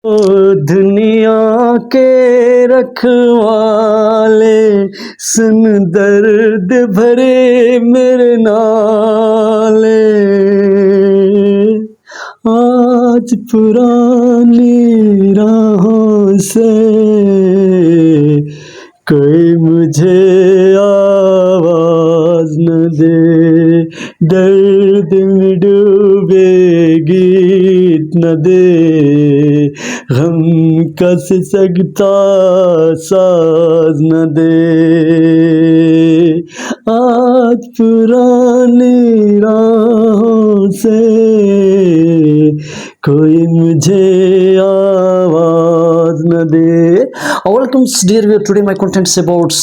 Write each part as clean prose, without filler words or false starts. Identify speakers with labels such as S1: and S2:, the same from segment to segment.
S1: ओ दुनिया के रखवाले, सुन दर्द भरे मेरे नाले। आज पुरानी राहों से कोई मुझे आवाज न दे, दर्द में डूबे गीत न दे, गम का सिसकता साज न दे। आज पुरानी राहों से कोई मुझे आवाज न दे। Welcome dear viewer, today my contents about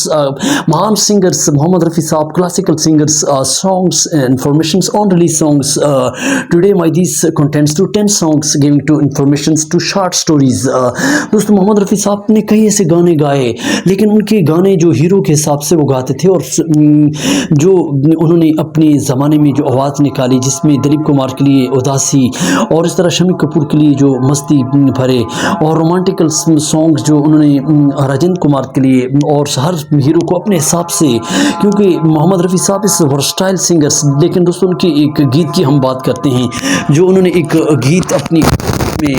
S1: Mahan singers Mohammad Rafi Saab, classical singers, songs, informations on release songs. Today my these contents to 10 songs giving to informations to short stories. दोस्तों मोहम्मद रफ़ी साहब ने कई ऐसे गाने गाए, लेकिन उनके गाने जो हीरो के हिसाब से वो गाते थे और जो उन्होंने अपने ज़माने में जो आवाज़ निकाली, जिसमें दिलीप कुमार के लिए उदासी और इस तरह शम्मी कपूर के लिए जो मस्ती भरे और रोमांटिकल सॉन्ग्स जो उन्होंने राजेंद्र कुमार के लिए और हर हीरो को अपने हिसाब से, क्योंकि मोहम्मद रफ़ी साहब इस वर्सटाइल सिंगर्स। लेकिन दोस्तों उनके एक गीत की हम बात करते हैं, जो उन्होंने एक गीत अपनी में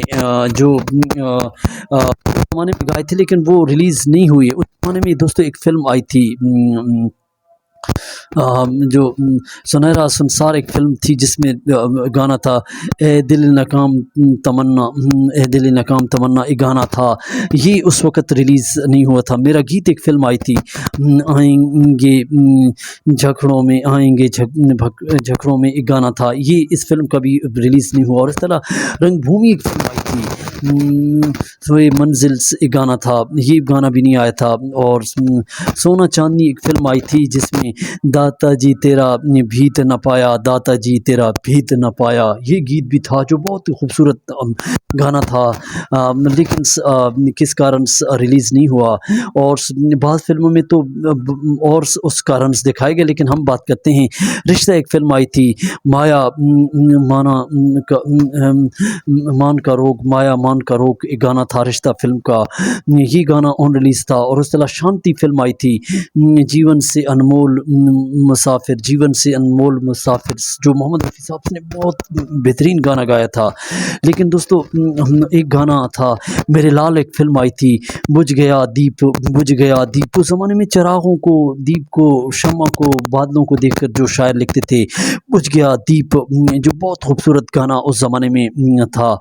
S1: जो ज़माने में गाए थे, लेकिन वो रिलीज़ नहीं हुई। उस ज़माने में दोस्तों एक फ़िल्म आई थी जो सुनहरा संसार एक फ़िल्म थी, जिसमें गाना था ए दिल नकाम तमन्ना, ए दिल नकाम तमन्ना, एक गाना था। ये उस वक़्त रिलीज़ नहीं हुआ था। मेरा गीत एक फ़िल्म आई थी, आएंगे झखड़ों में, आएंगे झखड़ों में, एक गाना था। ये इस फ़िल्म का भी रिलीज़ नहीं हुआ। और इस तरह रंगभूमि एक फ़िल्म आई थी, सोए मंजिल एक गाना था, ये गाना भी नहीं आया था। और सोना चांदनी एक फ़िल्म आई थी, जिसमें दाता जी तेरा भीत न पाया, दाता जी तेरा भीत न पाया, ये गीत भी था, जो बहुत ही खूबसूरत गाना था। लेकिन किस कारण रिलीज़ नहीं हुआ। और बाद फिल्मों में तो और उस कारण दिखाए गए, लेकिन हम बात करते हैं रिश्ता एक फ़िल्म आई थी, माया मान का रोग, माया मान का रोग एक गाना था रिश्ता फिल्म का, ये गाना ऑन रिलीज़ था। और उस तरह शांति फिल्म आई थी, जीवन से अनमोल मुसाफिर, जीवन से अनमोल मुसाफिर, जो मोहम्मद रफ़ी साहब ने बहुत बेहतरीन गाना गाया था। लेकिन दोस्तों एक गाना था मेरे लाल, एक फ़िल्म आई थी, बुझ गया दीप, बुझ गया दीप। उस ज़माने में चिरागों को, दीप को, शम्मा को, बादलों को देखकर जो शायर लिखते थे, बुझ गया दीप, जो बहुत खूबसूरत गाना उस ज़माने में था।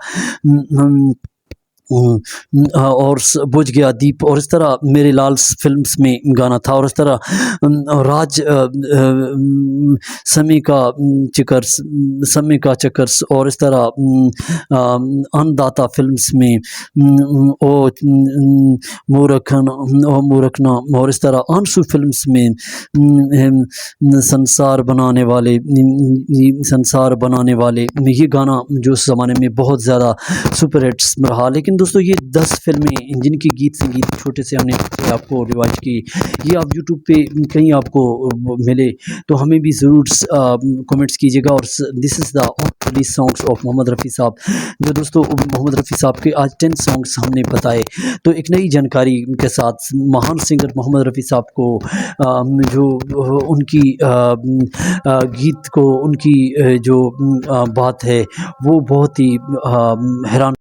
S1: और बुझ गया दीप, और इस तरह मेरे लाल फिल्म्स में गाना था। और इस तरह राज समय का चकर्स, समय का चकर्स, और इस तरह अन्नदाता फिल्म्स में ओ मूरखना, और इस तरह आंसू फिल्म्स में संसार बनाने वाले, संसार बनाने वाले, ये गाना जो उस ज़माने में बहुत ज़्यादा सुपर हिट्स रहा। लेकिन दोस्तों ये 10 फिल्में जिनके गीत संगीत छोटे से हमने आपको रिवाइज की, ये आप यूट्यूब पे कहीं आपको मिले तो हमें भी ज़रूर कमेंट्स कीजिएगा। और this is the release songs of Mohammed Rafi साहब, जो दोस्तों मोहम्मद रफ़ी साहब के आज 10 सॉन्ग्स हमने बताए। तो एक नई जानकारी के साथ महान सिंगर मोहम्मद रफ़ी साहब को जो उनकी गीत को, उनकी जो बात है वो बहुत ही हैरान